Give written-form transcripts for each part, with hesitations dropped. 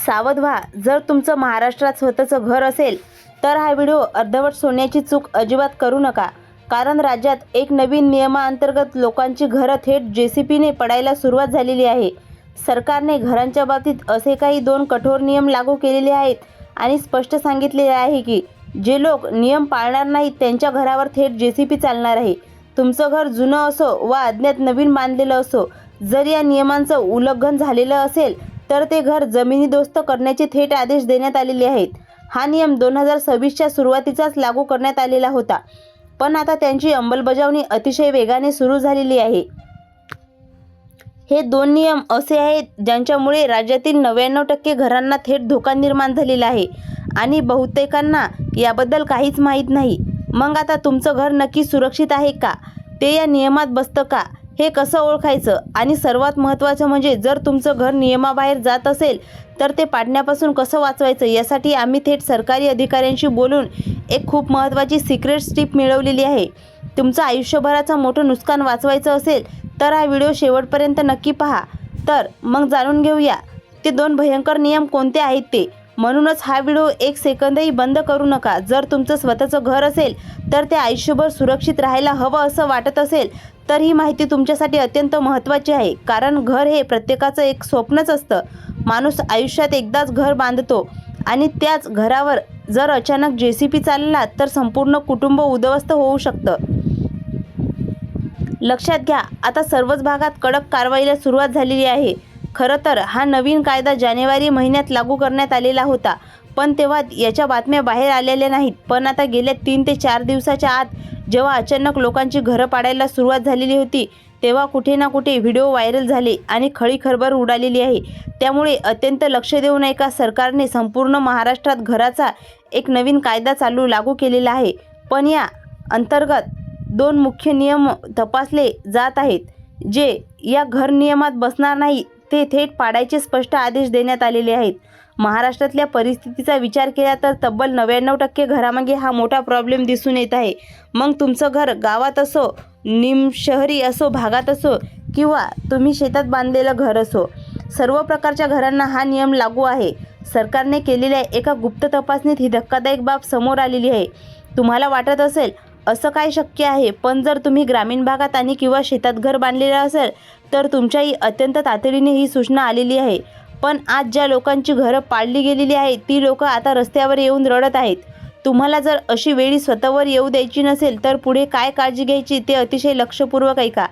सावध व्हा. जर तुमचं महाराष्ट्रात स्वतःचं घर असेल तर हा व्हिडिओ अर्धवट सोडण्याची चूक अजिबात करू नका. कारण राज्यात एक नवीन नियमाअंतर्गत लोकांची घरं थेट JCPने पडायला सुरुवात झालेली आहे. सरकारने घरांच्या बाबतीत असे काही 2 कठोर नियम लागू केलेले आहेत आणि स्पष्ट सांगितलेले आहे की जे लोक नियम पाळणार नाहीत त्यांच्या घरावर थेट JCP चालणार आहे. तुमचं घर जुनं असो वा अज्ञात नवीन बांधलेलं असो, जर या नियमांचं उल्लंघन झालेलं असेल तर ते घर जमिनीदोस्त करण्याचे थेट आदेश देण्यात आलेले आहेत. हा नियम 2026च्या सुरुवातीचाच लागू करण्यात आलेला होता, पण आता त्यांची अंमलबजावणी अतिशय वेगाने सुरू झालेली आहे. हे 2 नियम असे आहेत ज्यांच्यामुळे राज्यातील 99% घरांना थेट धोका निर्माण झालेला आहे आणि बहुतेकांना याबद्दल काहीच माहीत नाही. मग आता तुमचं घर नक्की सुरक्षित आहे का? ते या नियमात बसतं का? हे कसं ओळखायचं? आणि सर्वात महत्त्वाचं म्हणजे जर तुमचं घर नियमाबाहेर जात असेल तर ते पाडण्यापासून कसं वाचवायचं, यासाठी आम्ही थेट सरकारी अधिकाऱ्यांशी बोलून एक खूप महत्त्वाची सिक्रेट टिप मिळवलेली आहे. तुमचं आयुष्यभराचं मोठं नुकसान वाचवायचं असेल तर हा व्हिडिओ शेवटपर्यंत नक्की पहा. तर मग जाणून घेऊया ते 2 भयंकर नियम कोणते आहेत ते. म्हणूनच हा व्हिडिओ 1 सेकंदही बंद करू नका. जर तुमचं स्वतःचं घर असेल तर ते आयुष्यभर सुरक्षित राहायला हवं असं वाटत असेल तर ही माहिती तुमच्यासाठी अत्यंत महत्त्वाची आहे. कारण घर हे प्रत्येकाचं एक स्वप्नच असतं. माणूस आयुष्यात एकदाच घर बांधतो आणि त्याच घरावर जर अचानक JCP चालला तर संपूर्ण कुटुंब उद्ध्वस्त होऊ शकतं. लक्षात घ्या, आता सर्वच भागात कडक कारवाईला सुरुवात झालेली आहे. खरं तर हा नवीन कायदा जानेवारी महिन्यात लागू करण्यात आलेला होता, पण तेव्हा याच्या बातम्या बाहेर आलेल्या नाहीत. पण आता गेल्या 3 ते 4 दिवसाच्या आत जेव्हा अचानक लोकांची घरं पाडायला सुरुवात झालेली होती तेव्हा कुठे ना कुठे व्हिडिओ व्हायरल झाले आणि खळी खरबर उडालेली आहे. त्यामुळे अत्यंत लक्ष देऊन ऐका. सरकारने संपूर्ण महाराष्ट्रात घराचा एक नवीन कायदा लागू केलेला आहे. पण या अंतर्गत 2 मुख्य नियम तपासले जात आहेत. जे या घर नियमात बसणार नाही ते थेट पाडायचे स्पष्ट आदेश देण्यात आलेले आहेत. महाराष्ट्रातल्या परिस्थितीचा विचार केला तर तब्बल 99% घरामागे हा मोठा प्रॉब्लेम दिसून येत आहे. मग तुमचं घर गावात असो, निमशहरी असो, भागात असो किंवा तुम्ही शेतात बांधलेलं घर असो, सर्व प्रकारच्या घरांना हा नियम लागू आहे. सरकारने केलेल्या एका गुप्त तपासणीत ही धक्कादायक बाब समोर आलेली आहे. तुम्हाला वाटत असेल असं काय शक्य आहे, पण जर तुम्ही ग्रामीण भागात आणि किंवा शेतात घर बांधलेलं असेल तर तुमच्याही अत्यंत तातडीने ही सूचना आलेली आहे. पण आज ज्या लोकांची घरं पाडली गेलेली आहेत ती लोकं आता रस्त्यावर येऊन रडत आहेत. तुम्हाला जर अशी वेळ स्वतःवर येऊ द्यायची नसेल तर पुढे काय काळजी घ्यायची ते अतिशय लक्षपूर्वक ऐका.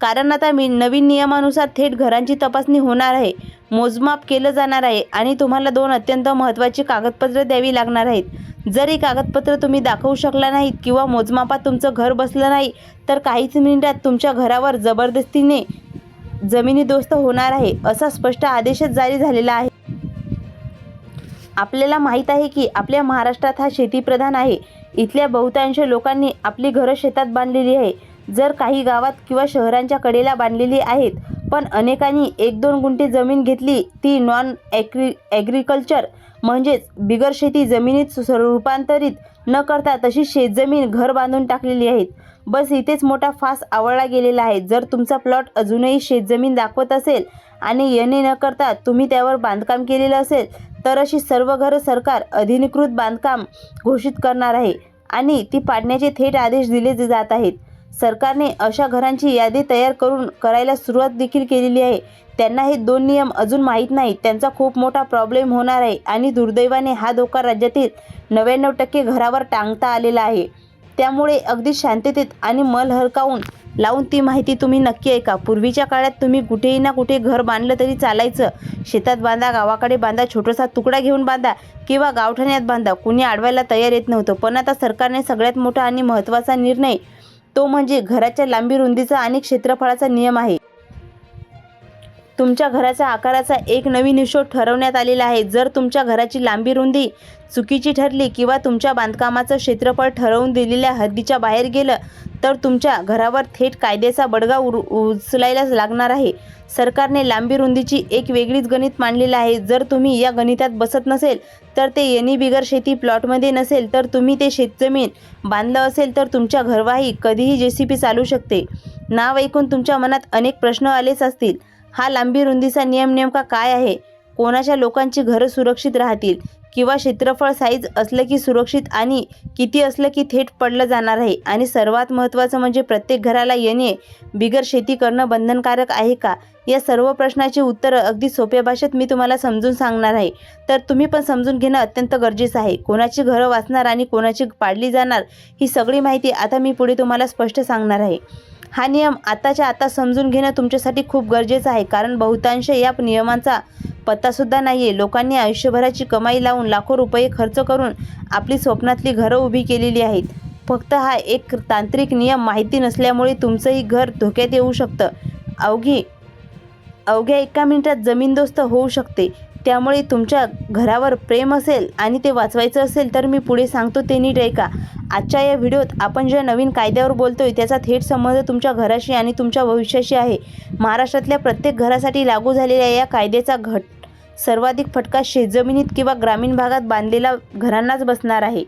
कारण आता नवीन नियमानुसार थेट घरांची तपासणी होणार आहे, मोजमाप केलं जाणार आहे आणि तुम्हाला 2 अत्यंत महत्त्वाची कागदपत्रं द्यावी लागणार आहेत. जर ही कागदपत्रं तुम्ही दाखवू शकला नाहीत किंवा मोजमापात तुमचं घर बसलं नाही तर काहीच मिनिटात तुमच्या घरावर जबरदस्तीने जमिनीदोस्त होणार आहे, असा स्पष्ट आदेशच जारी झालेला आहे. आपल्याला माहीत आहे की आपल्या महाराष्ट्रात हा शेतीप्रधान आहे. इथल्या बहुतांश लोकांनी आपली घरं शेतात बांधलेली आहे. जर काही गावात किंवा शहरांच्या कडेला बांधलेली आहेत, पण अनेकांनी 1-2 गुंठे जमीन घेतली ती नॉन ॲग्रिकल्चर म्हणजेच बिगर शेती जमिनीत रूपांतरित न करता तशी शेतजमीन घर बांधून टाकलेली आहेत. बस इथेच मोठा फास आवळला गेलेला आहे. जर तुमचा प्लॉट अजूनही शेतजमीन दाखवत असेल आणि येणे न करता तुम्ही त्यावर बांधकाम केलेलं असेल तर अशी सर्व घरं सरकार अनधिकृत बांधकाम घोषित करणार आहे आणि ती पाडण्याचे थेट आदेश दिले जात आहेत. सरकारने अशा घरांची यादी तयार करायला सुरुवात देखील केलेली आहे. त्यांना हे 2 नियम अजून माहीत नाहीत. त्यांचा खूप मोठा प्रॉब्लेम होणार आहे आणि दुर्दैवाने हा धोका राज्यातील 99% घरावर टांगता आलेला आहे. त्यामुळे अगदी शांततेत आणि मन हलकावून लावून ती माहिती तुम्ही नक्की ऐका. पूर्वीच्या काळात तुम्ही कुठेही ना कुठे घर बांधलं तरी चालायचं. शेतात बांधा, गावाकडे बांधा, छोटासा तुकडा घेऊन बांधा किंवा गावठाण्यात बांधा, कुणी अडवायला तयार येत नव्हतं. पण आता सरकारने सगळ्यात मोठा आणि महत्त्वाचा निर्णय तो म्हणजे घराच्या लांबी रुंदीचा आणि क्षेत्रफळाचा नियम आहे. तुमच्या घराच्या आकाराचा एक नवीन हिशोब ठरवण्यात आलेला आहे. जर तुमच्या घराची लांबी रुंदी चुकीची ठरली किंवा तुमच्या बांधकामाचं क्षेत्रफळ ठरवून दिलेल्या हद्दीच्या बाहेर गेलं तर तुमच्या घरावर थेट कायद्याचा बडगा उचलायला लागणार आहे. सरकारने लांबी रुंदीची एक वेगळीच गणित मांडलेलं आहे. जर तुम्ही या गणितात बसत नसेल तर ते येणी बिगर शेती प्लॉटमध्ये नसेल तर तुम्ही ते शेतजमीन बांधलं असेल तर तुमच्या घरवाही कधीही JCP चालू शकते. नाव ऐकून तुमच्या मनात अनेक प्रश्न आलेच असतील. हा लांबी रुंदीचा नियम नेमका काय आहे? कोणाच्या लोकांची घरं सुरक्षित राहतील किंवा क्षेत्रफळ साईज असलं की सुरक्षित आणि किती असलं की थेट पडलं जाणार आहे. आणि सर्वात महत्त्वाचं म्हणजे प्रत्येक घराला येणे बिगर शेती करणं बंधनकारक आहे का? या सर्व प्रश्नाची उत्तरं अगदी सोप्या भाषेत मी तुम्हाला समजून सांगणार आहे. तर तुम्ही पण समजून घेणं अत्यंत गरजेचं आहे. कोणाची घरं वाचणार आणि कोणाची पाडली जाणार ही सगळी माहिती आता मी पुढे तुम्हाला स्पष्ट सांगणार आहे. हा नियम आताच्या आता समजून घेणं तुमच्यासाठी खूप गरजेचं आहे, कारण बहुतांश या नियमांचा पत्तासुद्धा नाही आहे. लोकांनी आयुष्यभराची कमाई लावून लाखो रुपये खर्च करून आपली स्वप्नातली घरं उभी केलेली आहेत. फक्त हा एक तांत्रिक नियम माहिती नसल्यामुळे तुमचंही घर धोक्यात येऊ शकतं. अवघ्या 1 मिनिटात जमीनदोस्त होऊ शकते. त्यामुळे तुमच्या घरावर प्रेम असेल आणि ते वाचवायचं असेल तर मी पुढे सांगतो ते नीट ऐका. आजच्या या व्हिडिओत आपण ज्या नवीन कायद्यावर बोलतोय त्याचा थेट संबंध तुमच्या घराशी आणि तुमच्या भविष्याशी आहे. महाराष्ट्रातल्या प्रत्येक घरासाठी लागू झालेल्या या कायद्याचा सर्वाधिक फटका शेतजमिनीत किंवा ग्रामीण भागात बांधलेल्या घरांनाच बसणार आहे.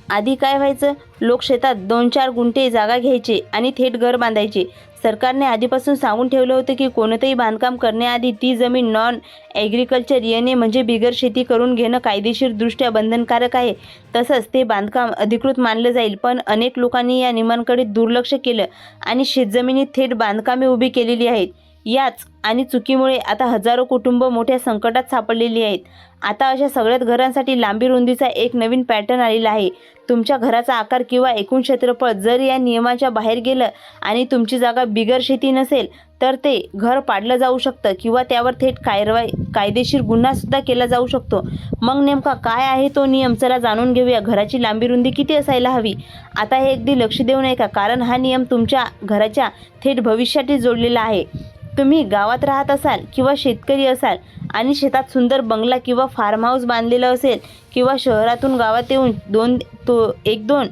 आधी काय व्हायचं? लोक शेतात 2-4 गुंठे जागा घ्यायचे आणि थेट घर बांधायचे. सरकारने आधीपासून सांगून ठेवलं होतं की कोणतंही बांधकाम करण्याआधी ती जमीन नॉन ॲग्रिकल्चर येणे म्हणजे बिगर शेती करून घेणं कायदेशीरदृष्ट्या बंधनकारक आहे. तसंच ते बांधकाम अधिकृत मानलं जाईल. पण अनेक लोकांनी या नियमांकडे दुर्लक्ष केलं आणि शेतजमिनीत थेट बांधकामे उभी केलेली आहेत. याच आणि चुकीमुळे आता हजारो कुटुंब मोठ्या संकटात सापडलेली आहेत. आता अशा सगळ्याच घरांसाठी लांबी रुंदीचा एक नवीन पॅटर्न आलेला आहे. तुमच्या घराचा आकार किंवा एकूण क्षेत्रफळ जर या नियमाच्या बाहेर गेलं आणि तुमची जागा बिगर शेती नसेल तर ते घर पाडलं जाऊ शकतं किंवा त्यावर थेट कायदेशीर गुन्हासुद्धा केला जाऊ शकतो. मग नेमका काय आहे तो नियम? चला जाणून घेऊया. घराची लांबी रुंदी किती असायला हवी? आता हे अगदी लक्ष देऊ नये का, कारण हा नियम तुमच्या घराच्या थेट भविष्याशी जोडलेला आहे. तुम्ही गावात राहत असाल किंवा शेतकरी असाल आणि शेतात सुंदर बंगला किंवा फार्म हाऊस बांधलेलं असेल किंवा शहरातून गावात येऊन 1-2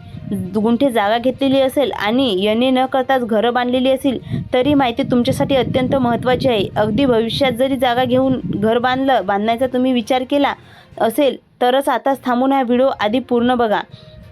गुंठे जागा घेतलेली असेल आणि येणे न करताच घरं बांधलेली असेल तरी माहिती तुमच्यासाठी अत्यंत महत्त्वाची आहे. अगदी भविष्यात जरी जागा घेऊन घर बांधण्याचा तुम्ही विचार केला असेल तरच आताच थांबून हा व्हिडिओ आधी पूर्ण बघा.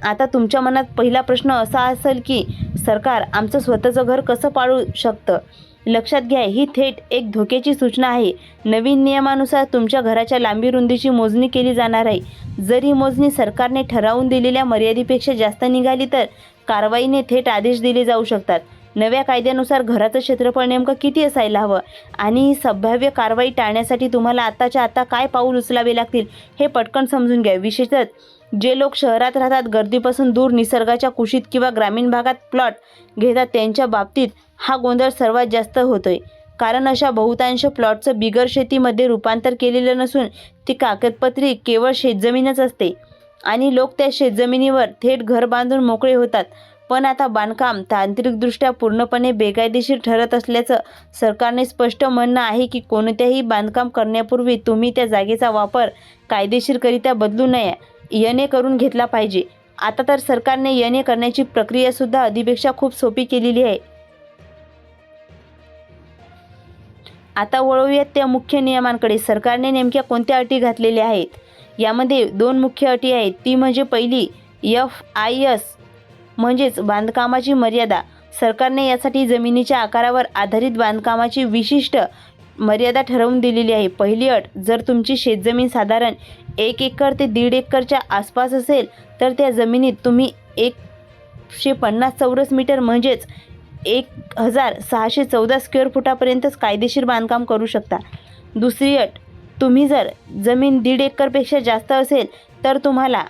आता तुमच्या मनात पहिला प्रश्न असा असेल की सरकार आमचं स्वतःचं घर कसं पाडू शकतं? लक्षात घ्या, ही थेट एक धोक्याची सूचना आहे. नवीन नियमानुसार तुमच्या घराच्या लांबी रुंदीची मोजणी केली जाणार आहे. जर ही मोजणी सरकारने ठरवून दिलेल्या मर्यादेपेक्षा जास्त निघाली तर कारवाईने थेट आदेश दिले जाऊ शकतात. नव्या कायद्यानुसार घराचं क्षेत्रफळ नेमकं किती असायला हवं आणि ही संभाव्य कारवाई टाळण्यासाठी तुम्हाला आताच्या आता काय पाऊल उचलावे लागतील हे पटकन समजून घ्या. विशेषतः जे लोक शहरात राहतात, गर्दीपासून दूर, निसर्गाच्या कुशीत किंवा ग्रामीण भागात प्लॉट घेतात त्यांच्या बाबतीत हा गोंधळ सर्वात जास्त होतोय. कारण अशा बहुतांश प्लॉटचं बिगर शेतीमध्ये रूपांतर केलेलं नसून ती कागदपत्री केवळ शेतजमीनच असते आणि लोक त्या शेतजमिनीवर थेट घर बांधून मोकळे होतात. पण आता बांधकाम तांत्रिकदृष्ट्या पूर्णपणे बेकायदेशीर ठरत असल्याचं सरकारने स्पष्ट म्हणणं आहे की कोणत्याही बांधकाम करण्यापूर्वी तुम्ही त्या जागेचा वापर कायदेशीरकरित्या बदलू नये याने करून घेतला पाहिजे. आता तर सरकारने याने करण्याची प्रक्रियासुद्धा आधीपेक्षा खूप सोपी केलेली आहे. आता वळूयात त्या मुख्य नियमांकडे. सरकारने नेमक्या कोणत्या अटी घातलेल्या आहेत? यामध्ये 2 मुख्य अटी आहेत. ती म्हणजे पहिली FIS म्हणजेच बांधकामाची मर्यादा. सरकारने यासाठी जमिनीच्या आकारावर आधारित बांधकामाची विशिष्ट मर्यादा ठरवून दिलेली आहे. पहिली अट, जर तुमची शेतजमीन साधारण 1 एकर ते 1.5 एकरच्या आसपास असेल तर त्या जमिनीत तुम्ही 150 चौरस मीटर म्हणजेच 1614 स्क्वेअर फुटापर्यंतच कायदेशीर बांधकाम करू शकता. दुसरी अट, तुम्ही जर जमीन 1.5 एकरपेक्षा जास्त असेल तर तुम्हाला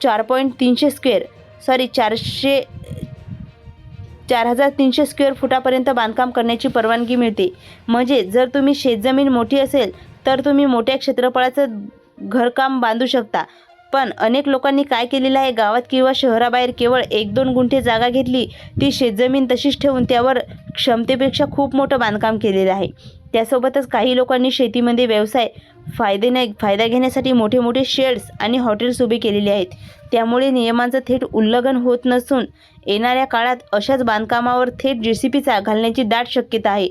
4300 स्क्वेअर फुटापर्यंत बांधकाम करण्याची परवानगी मिळते. म्हणजे जर तुम्ही शेतजमीन मोठी असेल तर तुम्ही मोठ्या क्षेत्रफळाचं घरकाम बांधू शकता. पण अनेक लोकांनी काय केलेलं आहे, गावात किंवा शहराबाहेर केवळ 1-2 गुंठे जागा घेतली, ती शेतजमीन तशीच ठेवून त्यावर क्षमतेपेक्षा खूप मोठं बांधकाम केलेलं आहे. त्यासोबतच काही लोकांनी शेतीमध्ये व्यवसाय फायदा घेण्यासाठी मोठे मोठे शेड्स आणि हॉटेल्स उभे केलेले आहेत. त्यामुळे नियमांचं थेट उल्लंघन होत नसून येणाऱ्या काळात अशाच बांधकामावर थेट JCP घालण्याची दाट शक्यता आहे.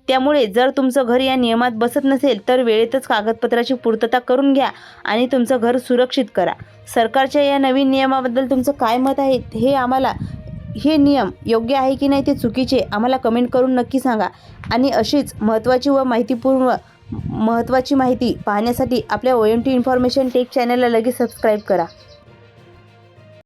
त्यामुळे जर तुमचं घर या नियमात बसत नसेल तर वेळेतच कागदपत्राची पूर्तता करून घ्या आणि तुमचं घर सुरक्षित करा. सरकारच्या या नवीन नियमाबद्दल तुमचं काय मत आहे हे नियम योग्य आहे की नाही ते चुकीचे आम्हाला कमेंट करून नक्की सांगा. आणि अशीच महत्त्वाची व माहितीपूर्ण महत्त्वाची माहिती पाहण्यासाठी आपल्या OMT इन्फॉर्मेशन टेक चॅनलला लगेच सबस्क्राईब करा.